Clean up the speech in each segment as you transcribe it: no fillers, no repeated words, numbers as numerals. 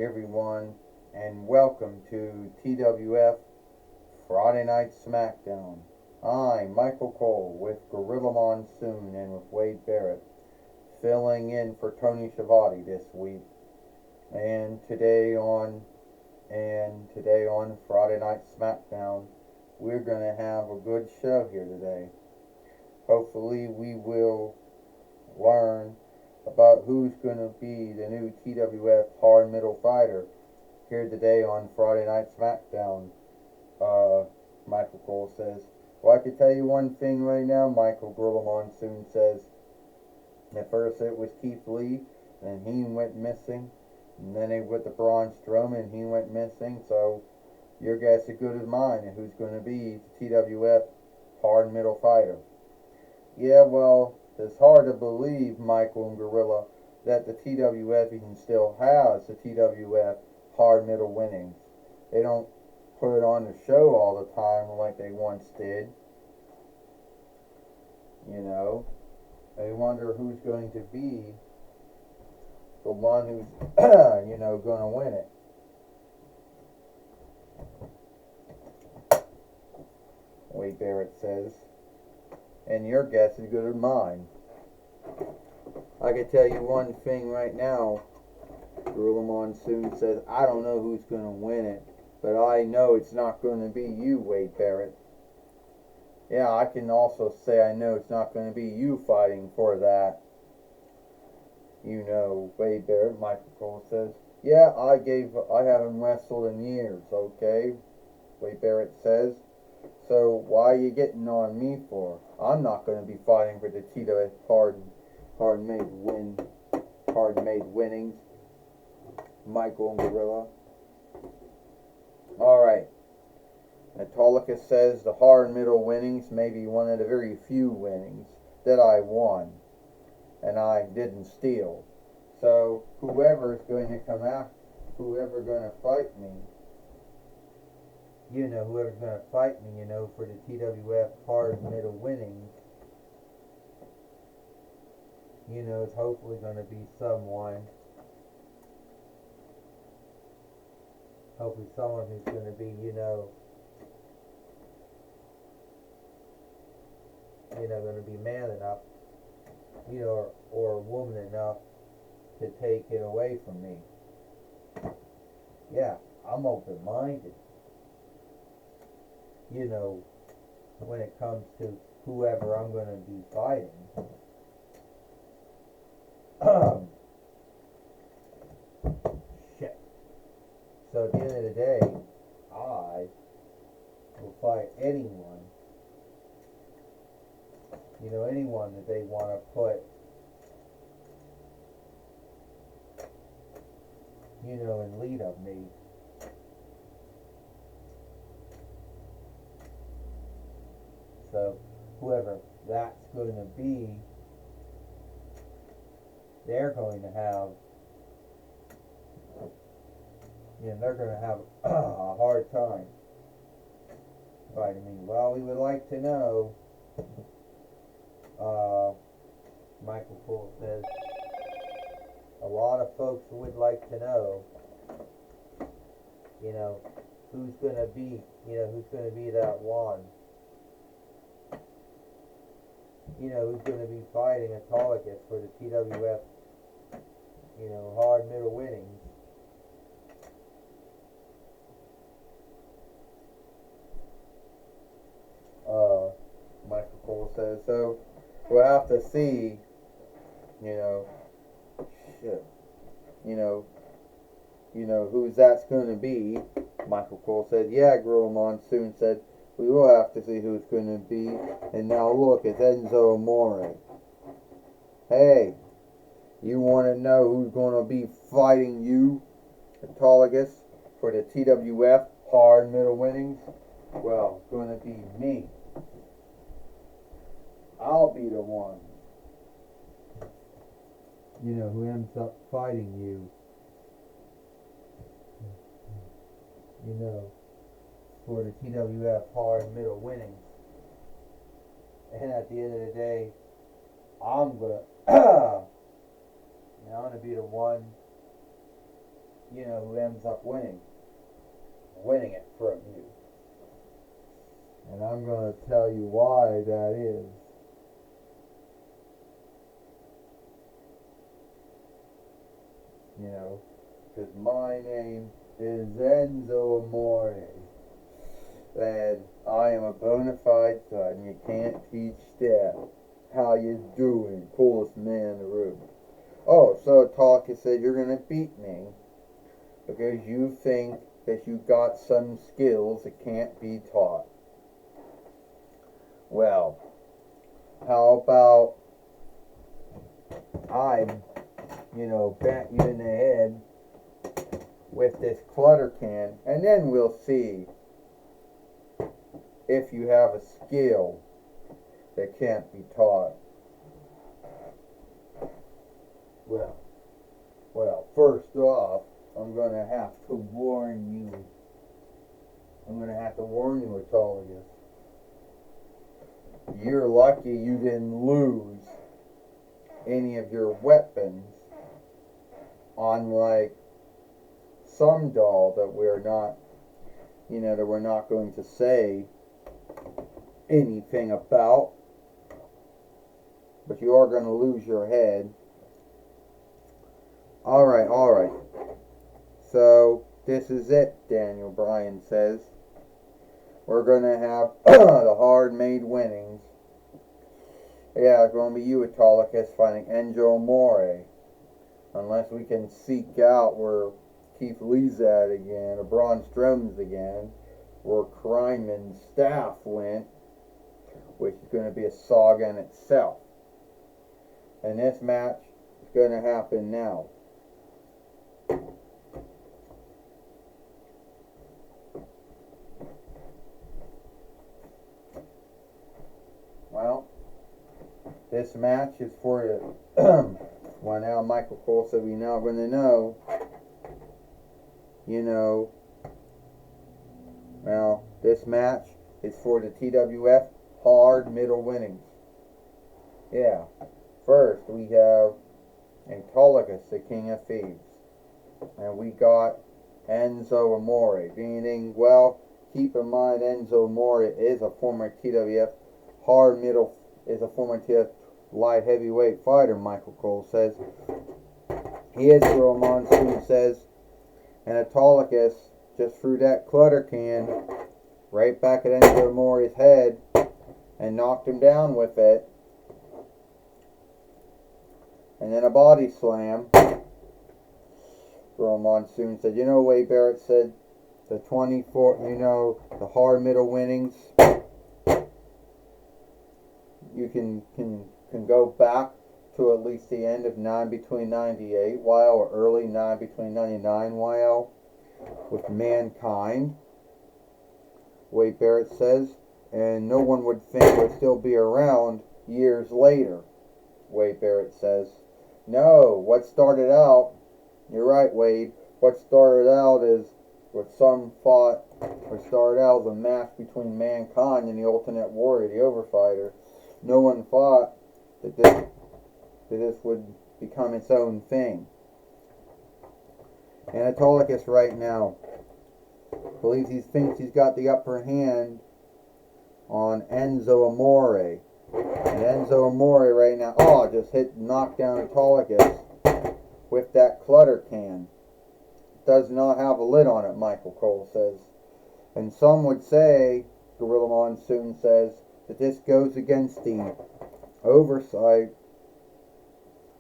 everyone, and welcome to TWF Friday Night Smackdown. I'm Michael Cole with Gorilla Monsoon and with Wade Barrett, filling in for Tony Schiavone this week. And today on Friday Night Smackdown, we're gonna have a good show here today. Hopefully, we will learn about who's going to be the new TWF hard middle fighter here today on Friday Night Smackdown. Michael Cole says, well, I can tell you one thing right now, Michael Gorilla Monsoon says. At first it was Keith Lee, and he went missing. And then they went to Braun Strowman, and he went missing. So your guess is as good as mine at who's going to be the TWF hard middle fighter. Yeah, well, it's hard to believe, Michael and Gorilla, that the TWF even still has the TWF hard middle winnings. They don't put it on the show all the time like they once did. You know, I wonder who's going to be the one who's, going to win it. Wade Barrett says. And your guess is as good as mine. I can tell you one thing right now. Gorilla Monsoon says, I don't know who's going to win it, but I know it's not going to be you, Wade Barrett. Yeah, I can also say I know it's not going to be you fighting for that. You know, Wade Barrett, Michael Cole says, yeah, I haven't wrestled in years, okay? Wade Barrett says, so why are you getting on me for? I'm not going to be fighting for the TWF hard made winnings. Michael and Gorilla. Alright. Autolycus says the hard middle winnings may be one of the very few winnings that I won. And I didn't steal. So whoever's going to come out, whoever's going to fight me, whoever's going to fight me, for the TWF hard middle winnings, it's hopefully going to be someone who's going to be, going to be man enough, or woman enough to take it away from me. Yeah, I'm open-minded. When it comes to whoever I'm going to be fighting. Shit. So at the end of the day, I will fight anyone, anyone that they want to put, in lead of me. So whoever that's going to be, they're going to have, they're going to have a hard time fighting me. Well, we would like to know, Michael Cole says, a lot of folks would like to know, who's going to be, that one. Who's going to be fighting Autolycus for the TWF, hard middle winnings. Michael Cole says, so we'll have to see, who's that's going to be. Michael Cole said, yeah, Gorilla Monsoon said, we will have to see who it's going to be. And now look, it's Enzo Amore. Hey, you want to know who's going to be fighting you, Autolycus, for the TWF hard middle winnings? Well, it's going to be me. I'll be the one, who ends up fighting you, for the TWF hard middle winnings. And at the end of the day, I'm gonna be the one who ends up winning it from you. And I'm going to tell you why that is. Because my name is Enzo Amore. And I am a bona fide son. You can't teach that. How you doing? Coolest man in the room. Oh, so Talk has said you're going to beat me because you think that you got some skills that can't be taught. Well, how about I, bat you in the head with this clutter can, and then we'll see if you have a skill that can't be taught. Well, first off, I'm going to have to warn you. Autolycus. You're lucky you didn't lose any of your weapons, unlike some doll that we're not going to say anything about. But you are going to lose your head. Alright. So, this is it, Daniel Bryan says. We're going to have the hard-made winnings. Yeah, it's going to be you, Autolycus, fighting Enzo Amore. Unless we can seek out where Keith Lee's at again, or Braun Strowman's again, where Kryman's staff went, which is going to be a saga in itself. And this match is going to happen now. Well, this match is for well, now Michael Cole said we're now going to know, well, this match is for the TWF hard middle winnings. Yeah. First, we have Autolycus, the King of Thieves. And we got Enzo Amore. Meaning, well, keep in mind Enzo Amore is a former TWF hard middle, is a former TWF light heavyweight fighter, Michael Cole says. He is, Earl Monsoon says. And Autolycus just threw that clutter can right back at Enzo Amore's head and knocked him down with it. And then a body slam. Earl Monsoon said, Wade Barrett said, the 24, the hard middle winnings, you can go back to at least the end of 9 between 98 while, or early 9 between 99 while, with Mankind, Wade Barrett says, and no one would think it would still be around years later, Wade Barrett says. No, what started out, you're right, Wade, what started out is what started out as a match between Mankind and the Ultimate Warrior, the Overfighter. No one thought that this would become its own thing. And Autolycus right now believes he thinks he's got the upper hand on Enzo Amore. And Enzo Amore right now, just knocked down Autolycus with that clutter can. Does not have a lid on it, Michael Cole says. And some would say, Gorilla Monsoon says, that this goes against the oversight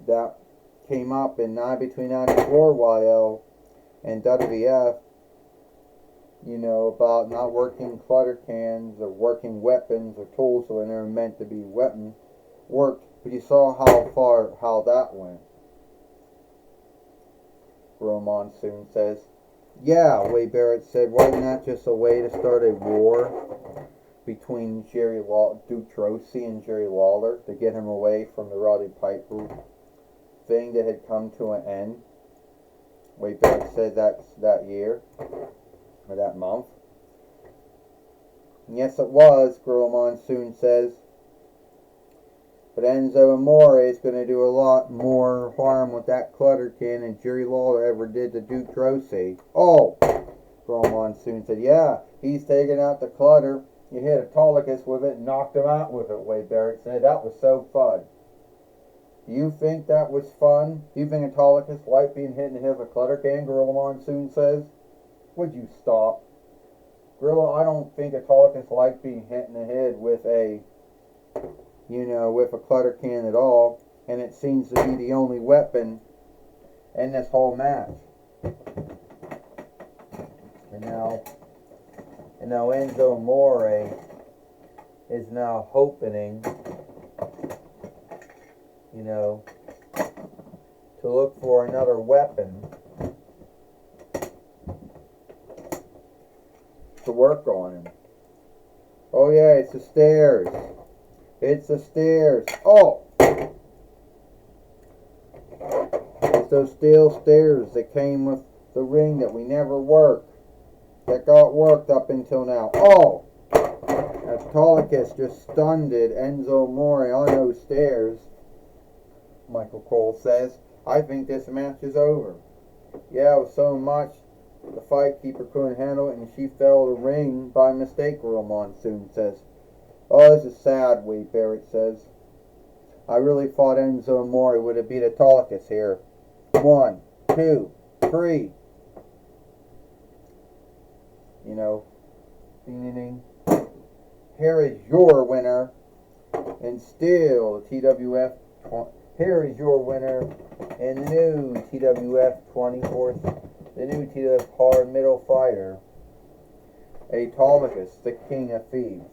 that came up in between 94 YL and WWF, about not working clutter cans or working weapons or tools when they're meant to be weapons worked. But you saw how that went. Gorilla Monsoon says, yeah, Wade Barrett said, wasn't that just a way to start a war between Duke Trocy and Jerry Lawler to get him away from the Roddy Piper thing that had come to an end? Wade Barrett said that year, or that month. And yes, it was, Gorilla Monsoon says. But Enzo Amore is going to do a lot more harm with that clutter can than Jerry Lawler ever did to Duke Drosy. Oh! Girl Monsoon said, yeah, he's taking out the clutter. You hit Autolycus with it and knocked him out with it, Wade Barrett said. That was so fun. Do you think that was fun? Do you think Autolycus liked being hit in the head with a clutter can, Gorilla Monsoon says? Would you stop? Gorilla, I don't think Autolycus liked being hit in the head with a, with a clutter can at all. And it seems to be the only weapon in this whole match. And now Enzo Amore is now hoping, to look for another weapon to work on him. Oh yeah, it's the stairs. It's the stairs. Oh! It's those steel stairs that came with the ring that we never worked. That got worked up until now. Oh! Autolycus just stunned Enzo Amore on those stairs. Michael Cole says, I think this match is over. Yeah, it was so much the fight keeper couldn't handle it and she fell to the ring by mistake, Gorilla Monsoon says. Oh, this is sad, Wade Barrett says. I really thought Enzo Amore would have beat Autolycus here. 1, 2, 3. Ding. Here is your winner, and still TWF. Here is your winner, and the new TWF 24th, the new TWF hard middle fighter, Autolycus, the King of Thieves.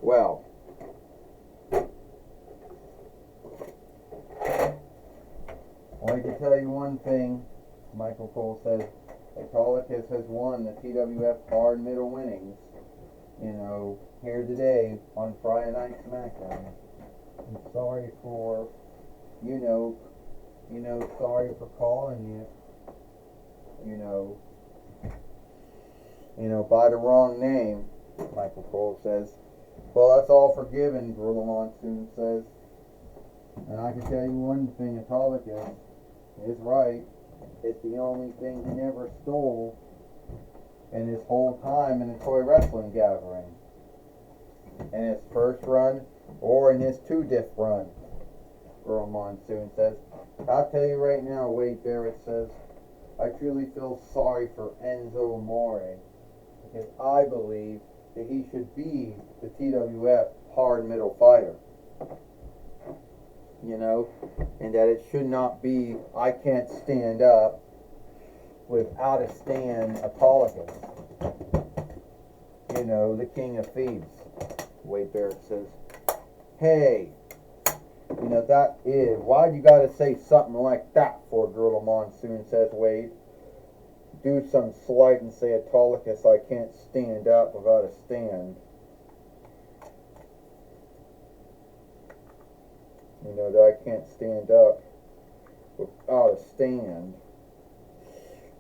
Well, I can tell you one thing, Michael Cole says. Autolycus has won the TWF hard middle winnings, here today on Friday Night Smackdown. I'm sorry for, sorry for calling you, by the wrong name, Michael Cole says. Well, that's all forgiven, Gorilla Monsoon says. And I can tell you one thing, Autolycus is right. It's the only thing he never stole in his whole time in the toy wrestling gathering. In his first run or in his 2-diff run, Gorilla Monsoon says. I'll tell you right now, Wade Barrett says, I truly feel sorry for Enzo Amore because I believe that he should be the TWF hard middle fighter. And that it should not be, I can't stand up without a stand Autolycus. The King of Thieves, Wade Barrett says. Hey, that is, why'd you gotta say something like that for, Gorilla Monsoon says, Wade? Do some slight and say Autolycus, I can't stand up without a stand. That I can't stand up without a stand.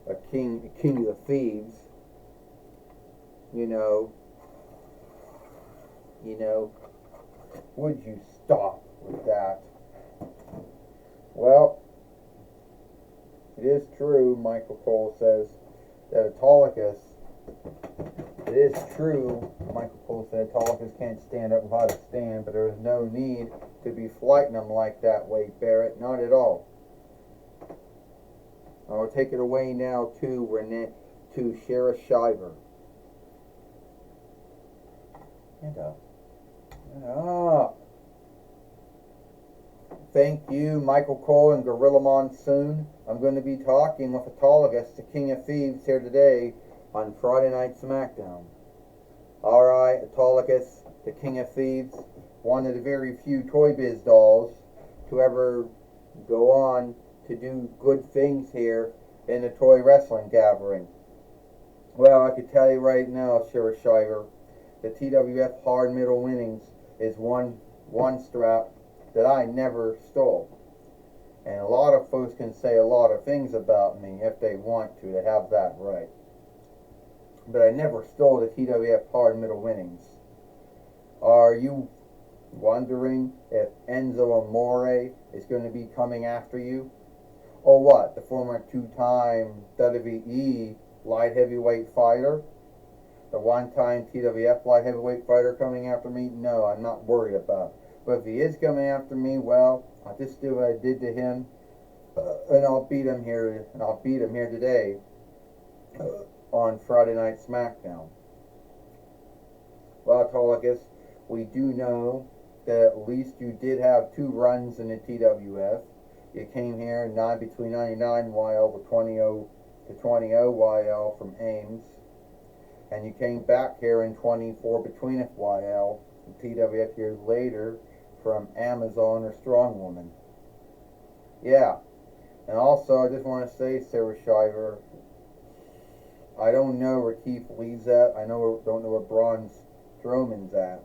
A king of the thieves. Would you stop with that? Well, it is true, Michael Cole says, that Autolycus, it is true, Michael Cole said, Autolycus can't stand up without a stand, but there is no need to be flighting him like that, Wade Barrett, not at all. I'll take it away now to Sheriff Shiver. Get up. Thank you, Michael Cole and Gorilla Monsoon. I'm going to be talking with Autolycus, the King of Thieves, here today on Friday Night Smackdown. Alright, Autolycus, the King of Thieves, one of the very few Toy Biz dolls to ever go on to do good things here in the toy wrestling gathering. Well, I can tell you right now, Sheriff Shiver, the TWF hard middle winnings is one strap that I never stole. And a lot of folks can say a lot of things about me if they want to have that right. But I never stole the TWF hard middle winnings. Are you wondering if Enzo Amore is going to be coming after you? Or what? The former two-time WWE light heavyweight fighter? The one-time TWF light heavyweight fighter coming after me? No, I'm not worried about it. But if he is coming after me, well, I'll just do what I did to him, and I'll beat him here. And I'll beat him here today on Friday Night Smackdown. Well, Autolycus, we do know that at least you did have 2 runs in the TWF. You came here between 99 YL to 20 YL from Ames. And you came back here in 24 between YL and TWF years later from Amazon or Strong Woman. Yeah. And also, I just want to say, Sarah Shiver, I don't know where Keith Lee's at. I don't know where Braun Strowman's at.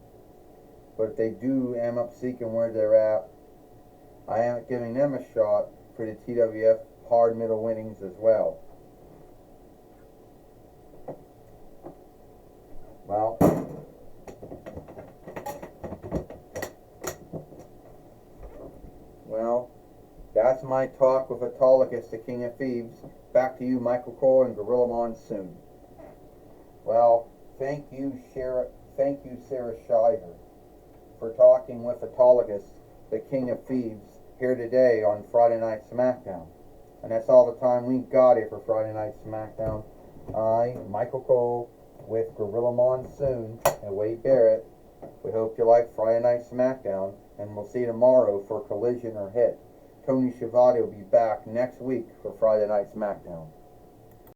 But if they do am up seeking where they're at, I am giving them a shot for the TWF hard middle winnings as well. Well, that's my talk with Autolycus, the King of Thieves. Back to you, Michael Cole and Gorilla Monsoon. Well, thank you, Sarah Shiver, for talking with Autolycus, the King of Thieves, here today on Friday Night Smackdown. And that's all the time we got here for Friday Night Smackdown. I, Michael Cole, with Gorilla Monsoon and Wade Barrett. We hope you like Friday Night Smackdown, and we'll see you tomorrow for Collision or Hit. Tony Schiavone will be back next week for Friday Night Smackdown.